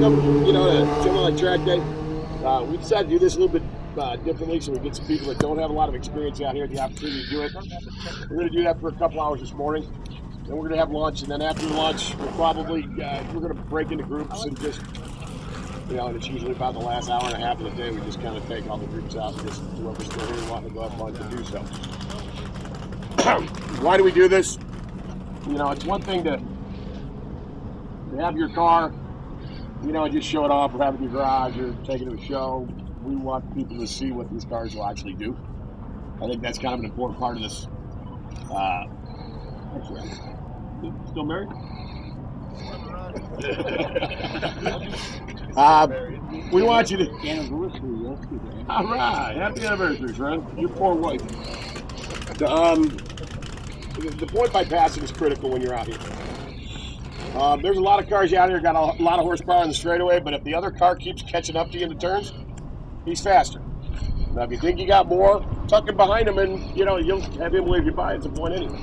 welcome, to Tim Lally Track Day. We decided to do this a little bit differently so we get some people that don't have a lot of experience out here the opportunity to do it. We're going to do that for a couple hours this morning. Then we're going to have lunch, and then after lunch, we're going to break into groups and just, and it's usually about the last hour and a half of the day. We just kind of take all the groups out and just whoever's still here wanting to go have fun to do so. Why do we do this? It's one thing to have your car, and just show it off or have it in your garage or take it to a show. We want people to see what these cars will actually do. I think that's kind of an important part of this. Still married? We want you to. Anniversary yesterday. All right, happy anniversary, friend. Your poor wife. The point by passing is critical when you're out here. There's a lot of cars out here got a lot of horsepower in the straightaway, but if the other car keeps catching up to you in the turns, he's faster. Now, if you think you got more, tuck him behind him, and you'll have him wave you by at some point anyway.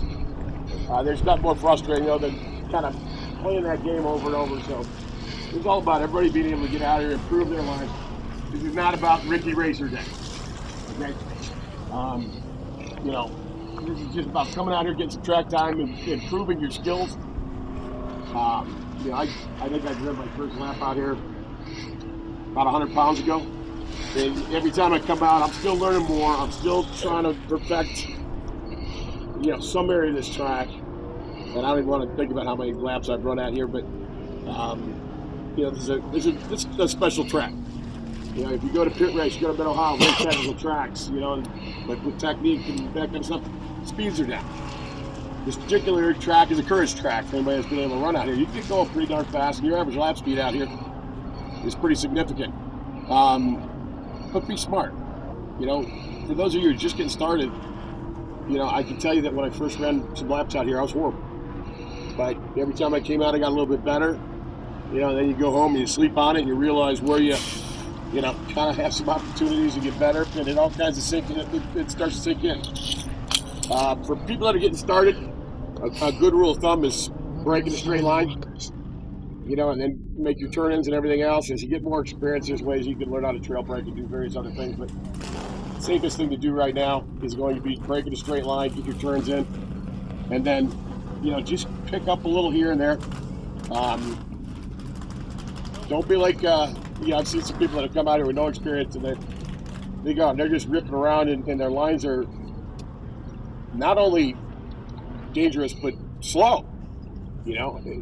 There's nothing more frustrating than kind of playing that game over and over. So it's all about everybody being able to get out here and improve their lives. This is not about Ricky Racer Day. Okay. This is just about coming out here, getting some track time, and improving your skills. I think I did my first lap out here about 100 pounds ago. And every time I come out, I'm still learning more. I'm still trying to perfect, some area of this track. And I don't even want to think about how many laps I've run out here, but this is a special track. If you go to pit race, you go to Mid-Ohio, very technical tracks, like with technique and that kind of stuff, speeds are down. This particular track is a courage track for anybody that's been able to run out here. You can go pretty darn fast, and your average lap speed out here is pretty significant. But be smart. For those of you who are just getting started, I can tell you that when I first ran some laps out here, I was horrible. But every time I came out, I got a little bit better. Then you go home and you sleep on it, and you realize where you kind of have some opportunities to get better, and it all kinds of it starts to sink in. For people that are getting started, a good rule of thumb is break in a straight line, and then make your turn-ins and everything else. As you get more experience, there's ways you can learn how to trail break and do various other things, but the safest thing to do right now is going to be break in a straight line, get your turns in, and then, just pick up a little here and there. Don't be like, I've seen some people that have come out here with no experience, and they go, and they're just ripping around, and their lines are not only dangerous, but slow.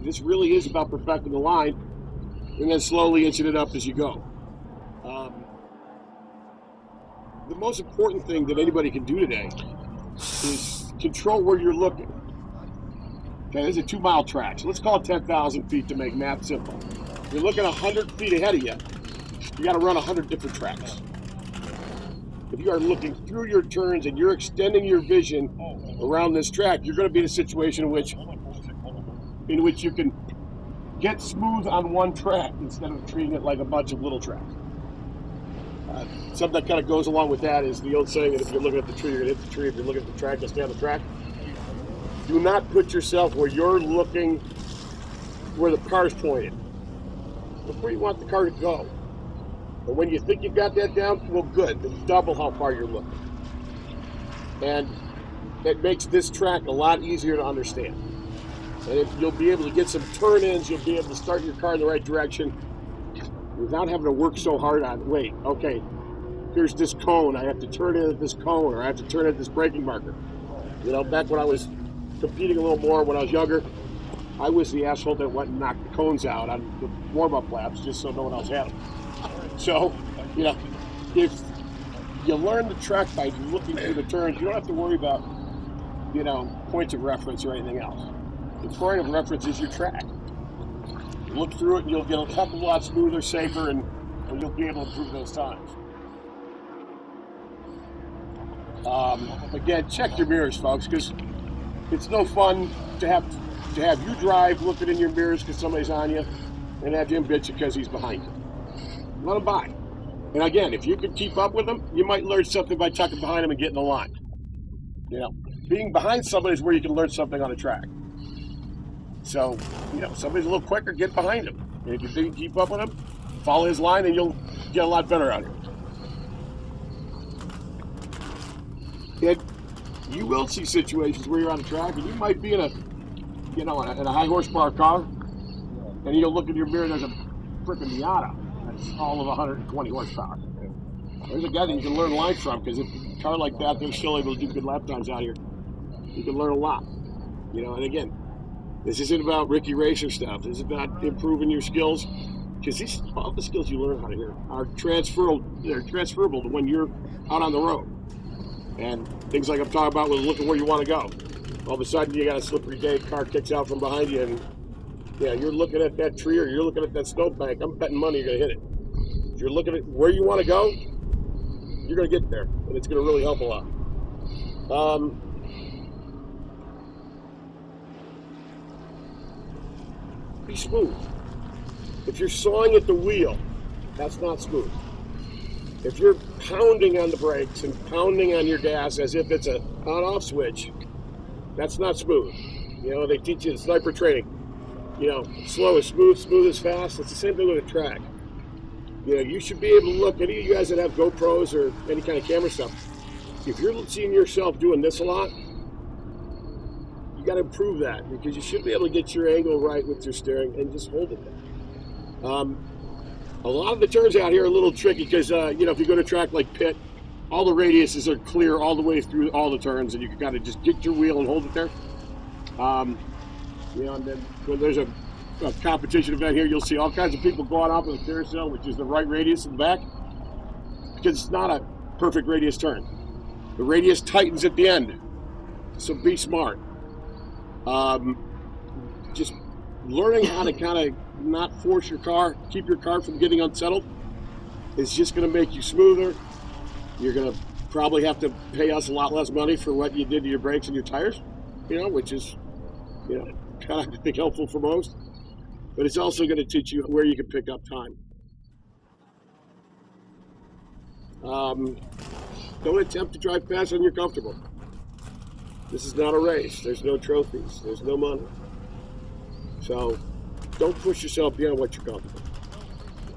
This really is about perfecting the line and then slowly inching it up as you go. The most important thing that anybody can do today is control where you're looking. Okay, this is a 2-mile track, so let's call it 10,000 feet to make math simple. If you're looking 100 feet ahead of you, you got to run 100 different tracks. If you are looking through your turns and you're extending your vision around this track, you're going to be in a situation in which you can get smooth on one track instead of treating it like a bunch of little tracks. Something that kind of goes along with that is the old saying that if you're looking at the tree, you're going to hit the tree. If you're looking at the track, you'll stay on the track. Do not put yourself where you're looking where the car's pointed. Look where you want the car to go. And when you think you've got that down, well, good. Then double how far you're looking. And it makes this track a lot easier to understand. And if you'll be able to get some turn-ins, you'll be able to start your car in the right direction without having to work so hard on, wait, okay, here's this cone. I have to turn in at this cone, or I have to turn in at this braking marker. Back when I was competing a little more when I was younger, I was the asshole that went and knocked the cones out on the warm-up laps just so no one else had them. So, if you learn the track by looking through the turns, you don't have to worry about, points of reference or anything else. The point of reference is your track. You look through it and you'll get a couple lot smoother, safer, and you'll be able to improve those times. Again, check your mirrors, folks, because it's no fun to have you drive looking in your mirrors because somebody's on you, and have him bitch because he's behind you. Let him by. And again, if you can keep up with him, you might learn something by tucking behind him and getting the line. Being behind somebody is where you can learn something on a track. So, somebody's a little quicker, get behind them. And if you think you keep up with him, follow his line and you'll get a lot better out here. And you will see situations where you're on the track and you might be in a high horsepower car, and you'll look in your mirror and there's a freaking Miata that's all of 120 horsepower. There's a guy that you can learn lines from, because if a car like that, they're still able to do good lap times out here. You can learn a lot. And again, this isn't about Ricky Racer stuff. This is about improving your skills, because all the skills you learn out here are transferable. They're transferable to when you're out on the road. And things like I'm talking about with looking where you want to go. All of a sudden, you got a slippery day, car kicks out from behind you, and you're looking at that tree or you're looking at that snowbank. I'm betting money you're going to hit it. If you're looking at where you want to go, you're going to get there, and it's going to really help a lot. Be smooth. If you're sawing at the wheel, that's not smooth. If you're pounding on the brakes and pounding on your gas as if it's a on-off switch, that's not smooth. They teach you in sniper training. Slow is smooth, smooth is fast. It's the same thing with a track. You should be able to look, any of you guys that have GoPros or any kind of camera stuff, if you're seeing yourself doing this a lot, you got to improve that, because you should be able to get your angle right with your steering and just hold it there. A lot of the turns out here are a little tricky, because if you go to a track like Pitt, all the radiuses are clear all the way through all the turns, and you got to just get your wheel and hold it there. And then when there's a competition event here, you'll see all kinds of people going off of the carousel, which is the right radius in the back, because it's not a perfect radius turn. The radius tightens at the end, so be smart. Just learning how to kind of not force your car, keep your car from getting unsettled, is just going to make you smoother. You're going to probably have to pay us a lot less money for what you did to your brakes and your tires, which is, kind of, I think, helpful for most. But it's also going to teach you where you can pick up time. Don't attempt to drive fast when you're comfortable. This is not a race. There's no trophies. There's no money. So don't push yourself beyond what you're comfortable.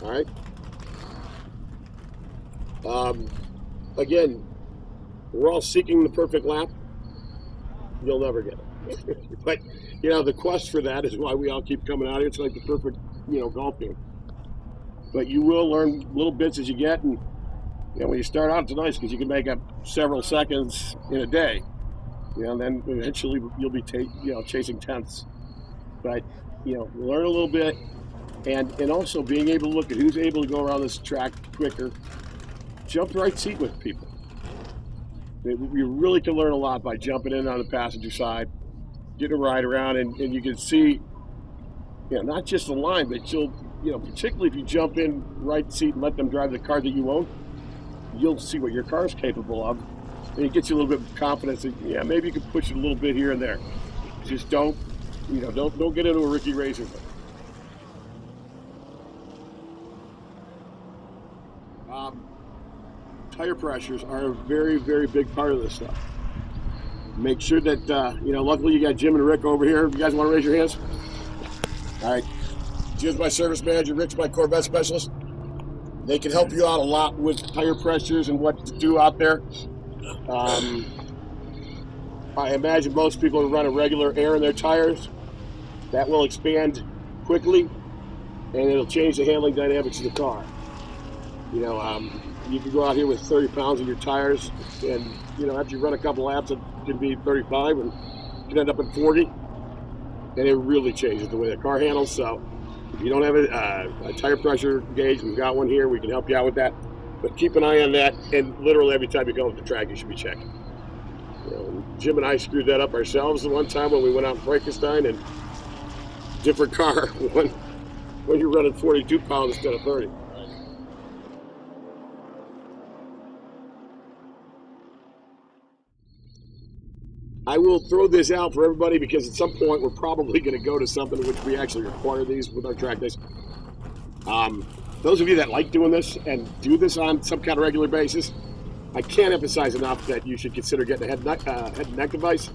All right? Again, we're all seeking the perfect lap. You'll never get it. But, the quest for that is why we all keep coming out here. It's like the perfect, golf game. But you will learn little bits as you get. And, when you start out, it's nice because you can make up several seconds in a day. And then eventually you'll be chasing tenths. But, learn a little bit. And also being able to look at who's able to go around this track quicker. Jump right seat with people. You really can learn a lot by jumping in on the passenger side, getting a ride around, and you can see, not just the line, but you'll, particularly if you jump in right seat and let them drive the car that you own, you'll see what your car is capable of, and it gets you a little bit of confidence that, maybe you can push it a little bit here and there. Just don't get into a Ricky Racer thing. Tire pressures are a very, very big part of this stuff. Make sure that, luckily you got Jim and Rick over here. You guys want to raise your hands? All right. Jim's my service manager. Rick's my Corvette specialist. They can help you out a lot with tire pressures and what to do out there. I imagine most people run a regular air in their tires. That will expand quickly, and it'll change the handling dynamics of the car. You can go out here with 30 pounds in your tires, and after you run a couple laps, it can be 35, and you can end up at 40, and it really changes the way the car handles. So if you don't have a tire pressure gauge, we've got one here. We can help you out with that, but keep an eye on that. And literally every time you go off the track, you should be checking. Jim and I screwed that up ourselves the one time when we went out in Frankenstein, and different car when you're running 42 pounds instead of 30. I will throw this out for everybody, because at some point we're probably going to go to something in which we actually require these with our track days. Those of you that like doing this and do this on some kind of regular basis, I can't emphasize enough that you should consider getting a head and neck device.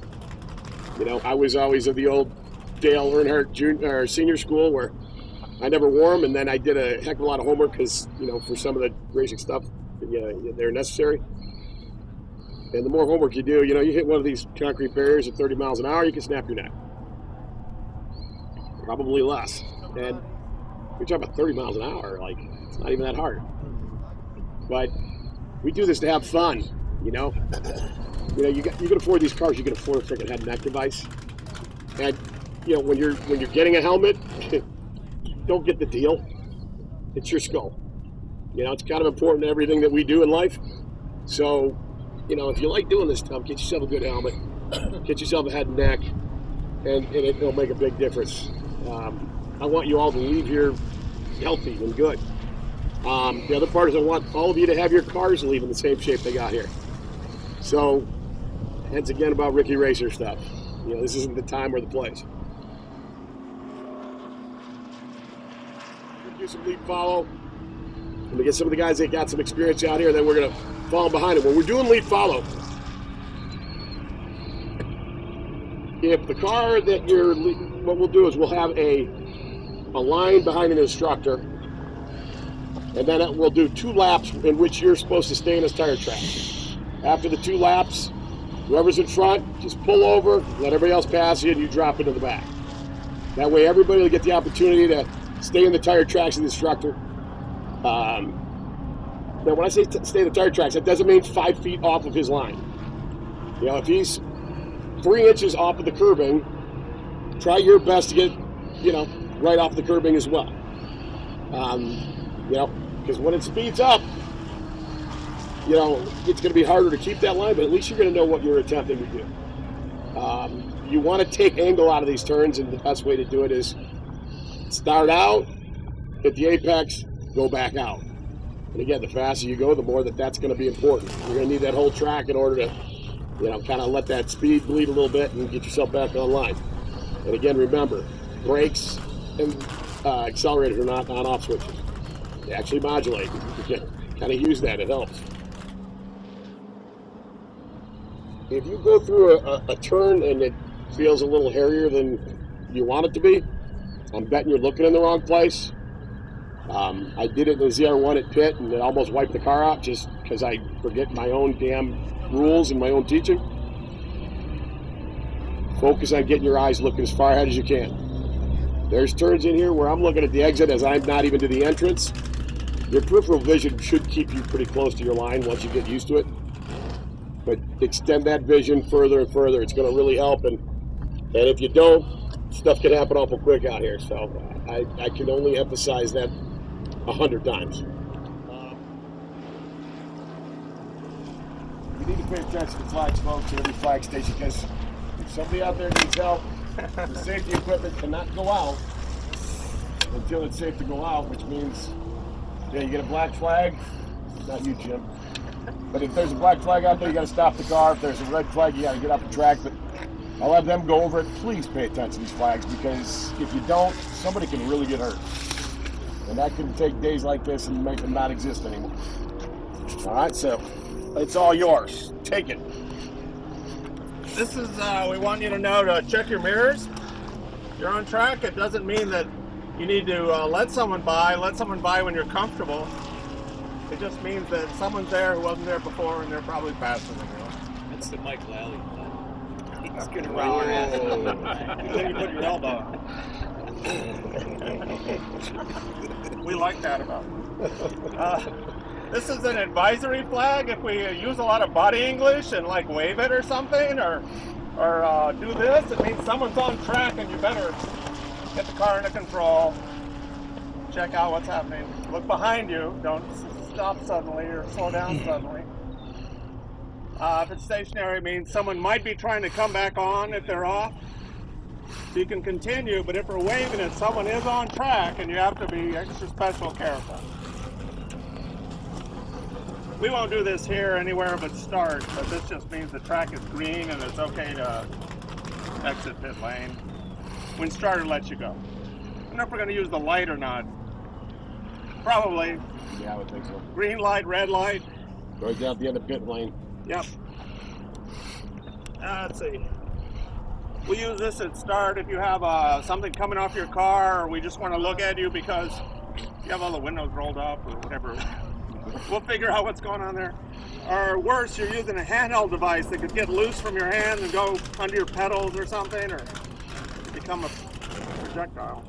I was always of the old Dale Earnhardt Senior School, where I never wore them, and then I did a heck of a lot of homework because, you know, for some of the racing stuff, they're necessary. And the more homework you do, you know, you hit one of these concrete barriers at 30 miles an hour, you can snap your neck. Probably less. And you're talking about 30 miles an hour, like, it's not even that hard. But we do this to have fun, you know? You can afford these cars, you can afford a freaking head and neck device. And, you know, when you're getting a helmet, don't get the deal. It's your skull. You know, it's kind of important to everything that we do in life. So, you know, if you like doing this stuff, get yourself a good helmet, get yourself a head and neck, and it'll make a big difference. I want you all to leave here healthy and good. The other part is I want all of you to have your cars leave in the same shape they got here. So, heads again about Ricky Racer stuff. You know, this isn't the time or the place. We're gonna do some lead follow. I'm gonna get some of the guys that got some experience out here, and then we're gonna follow behind them. When we're doing lead follow, if the car that what we'll do is we'll have a line behind an instructor, and then we'll do 2 laps in which you're supposed to stay in this tire track. After the 2 laps, whoever's in front, just pull over, let everybody else pass you, and you drop into the back. That way everybody will get the opportunity to stay in the tire tracks of the instructor. Now when I say stay in the tire tracks, that doesn't mean 5 feet off of his line. You know, if he's 3 inches off of the curbing, try your best to get, you know, right off the curbing as well. You know, because when it speeds up, you know, it's going to be harder to keep that line, but at least you're going to know what you're attempting to do. You want to take angle out of these turns, and the best way to do it is start out, hit the apex, go back out. And again, the faster you go, the more that's going to be important. You're going to need that whole track in order to, you know, kind of let that speed bleed a little bit and get yourself back online. And again, remember, brakes and accelerators are not on-off switches. They actually modulate. You can kind of use that, it helps. If you go through a turn and it feels a little hairier than you want it to be, I'm betting you're looking in the wrong place. I did it in the ZR1 at Pitt, and it almost wiped the car out just because I forget my own damn rules and my own teaching. Focus on getting your eyes looking as far ahead as you can. There's turns in here where I'm looking at the exit as I'm not even to the entrance. Your peripheral vision should keep you pretty close to your line once you get used to it. But extend that vision further and further. It's going to really help. And if you don't, stuff can happen awful quick out here. So I can only emphasize that 100 times. You need to pay attention to flags, folks, at every flag station, because if somebody out there needs help, the safety equipment cannot go out until it's safe to go out, which means, yeah, you get a black flag, not you, Jim. But if there's a black flag out there, you got to stop the car. If there's a red flag, you got to get off the track. But I'll have them go over it. Please pay attention to these flags, because if you don't, somebody can really get hurt. And that can take days like this and make them not exist anymore. All right, so it's all yours. Take it. This is, we want you to know to check your mirrors. You're on track. It doesn't mean that you need to let someone by when you're comfortable. It just means that someone's there who wasn't there before, and they're probably faster than you. That's the Mike Lally. He's gonna run your ass. Then you put your elbow on. We like that about it. This is an advisory flag. If we use a lot of body English and like wave it or something, or do this, it means someone's on track, and you better get the car into control. Check out what's happening. Look behind you. Don't stop suddenly or slow down suddenly. If it's stationary, it means someone might be trying to come back on if they're off. So you can continue, but if we're waving it, someone is on track, and you have to be extra special careful. We won't do this here anywhere but start, but this just means the track is green and it's okay to exit pit lane when starter lets you go. I don't know if we're going to use the light or not. Probably. Yeah, I would think so. Green light, red light. Right down at the end of pit lane. Yep. Let's see. We use this at start if you have something coming off your car, or we just want to look at you because you have all the windows rolled up or whatever. We'll figure out what's going on there. Or worse, you're using a handheld device that could get loose from your hand and go under your pedals or something, or become a projectile.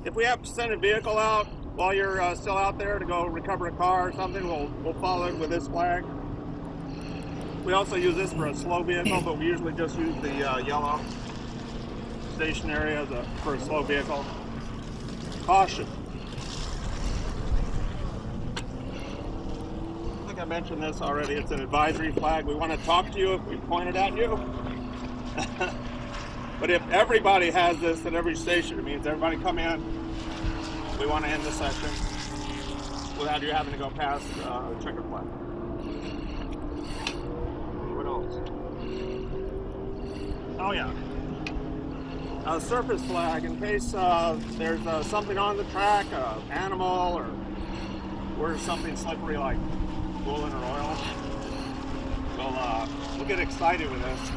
If we have to send a vehicle out while you're still out there to go recover a car or something, we'll follow it with this flag. We also use this for a slow vehicle, but we usually just use the yellow stationary for a slow vehicle. Caution. I think I mentioned this already. It's an advisory flag. We want to talk to you if we pointed at you. But if everybody has this at every station, it means everybody come in. We want to end the session without you having to go past the checker flag. What else? Oh yeah. A surface flag in case there's something on the track, an animal, or something slippery like coolant or oil. We'll get excited with this.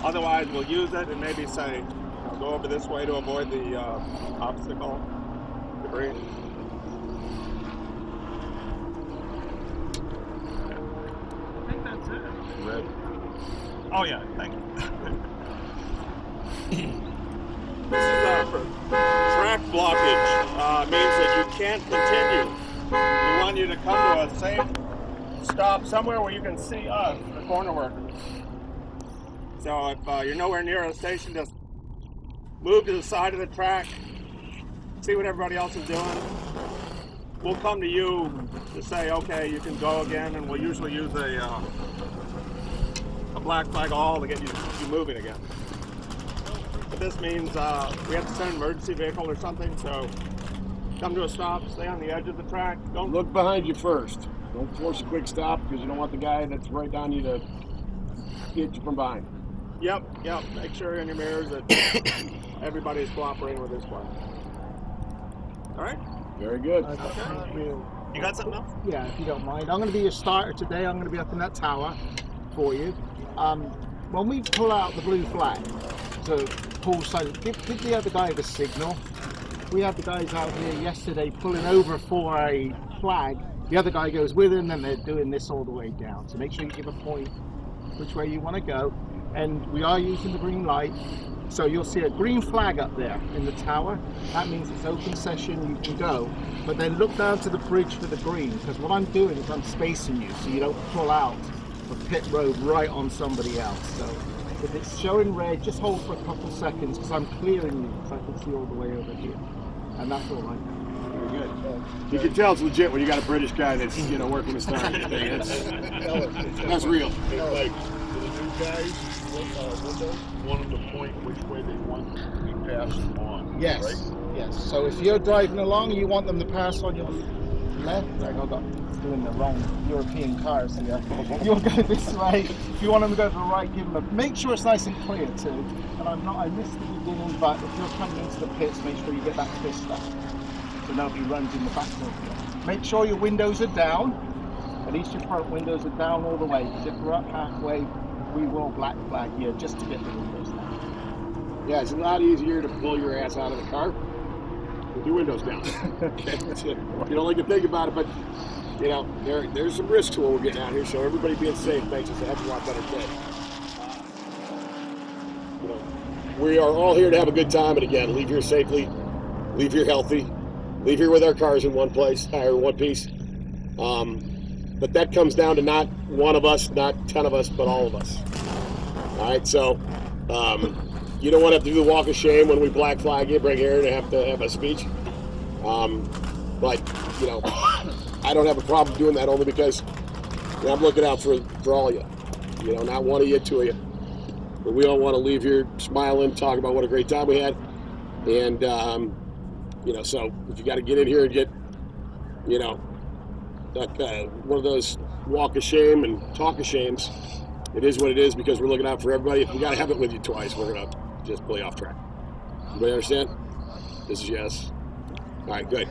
Otherwise, we'll use it and maybe say, go over this way to avoid the obstacle debris. I think that's it. Red. Oh yeah, thank you. This is for track blockage. Means that you can't continue. We want you to come to a safe stop somewhere where you can see us, the corner workers. So if you're nowhere near a station, just move to the side of the track, see what everybody else is doing. We'll come to you to say, okay, you can go again, and we'll usually use a black flag all to get you moving again. But this means we have to send an emergency vehicle or something, so come to a stop, stay on the edge of the track. Don't Look behind you first. Don't force a quick stop because you don't want the guy that's right down you to hit you from behind. Yep. Make sure in your mirrors that everybody's cooperating with this one. All right? Very good. Okay. You got something else? Yeah, if you don't mind. I'm going to be your starter today. I'm going to be up in that tower for you. When we pull out the blue flag to pull silent, give the other guy the signal. We had the guys out here yesterday pulling over for a flag. The other guy goes with him, and they're doing this all the way down. So make sure you give a point which way you want to go. And we are using the green light. So you'll see a green flag up there in the tower. That means it's open session, you can go. But then look down to the bridge for the green, because what I'm doing is I'm spacing you so you don't pull out of pit road right on somebody else. So if it's showing red, just hold for a couple seconds because I'm clearing you because I can see all the way over here. And that's all I know. Very good. You can tell it's legit when you got a British guy that's working his time. That's real. Like, for the new guys, windows, want them to point which way they want to be passed on. Yes, right? yes. So if you're driving along, you want them to pass on your left. Like I got doing the wrong European cars here. You'll go this way. If you want them to go to the right, give them a. Make sure it's nice and clear too. And I missed the beginning, but if you're coming into the pits, make sure you get that fist up. So nobody runs in the back of you. Make sure your windows are down. At least your front windows are down all the way. Because if we're up halfway, we will black flag here just to get the windows down. Yeah, it's a lot easier to pull your ass out of the car with your windows down. Okay, that's it. You don't like to think about it, but you know there's some risks when we're getting out here. So everybody being safe makes us a heck of a lot better day. We are all here to have a good time, and again, leave here safely, leave here healthy, leave here with our cars in one place, or one piece. But that comes down to not one of us, not 10 of us, but all of us. All right, so you don't want to have to do the walk of shame when we black flag you, bring here and have to have a speech. But you know, I don't have a problem doing that only because you know, I'm looking out for all of you. You know, not one of you, two of you. But we all want to leave here smiling, talking about what a great time we had. And, you know, so if you got to get in here and get, you know, one of those walk of shame and talk of shames, it is what it is because we're looking out for everybody. If we got to have it with you twice, we're going to just pull you off track. Everybody understand? This is yes. All right, good.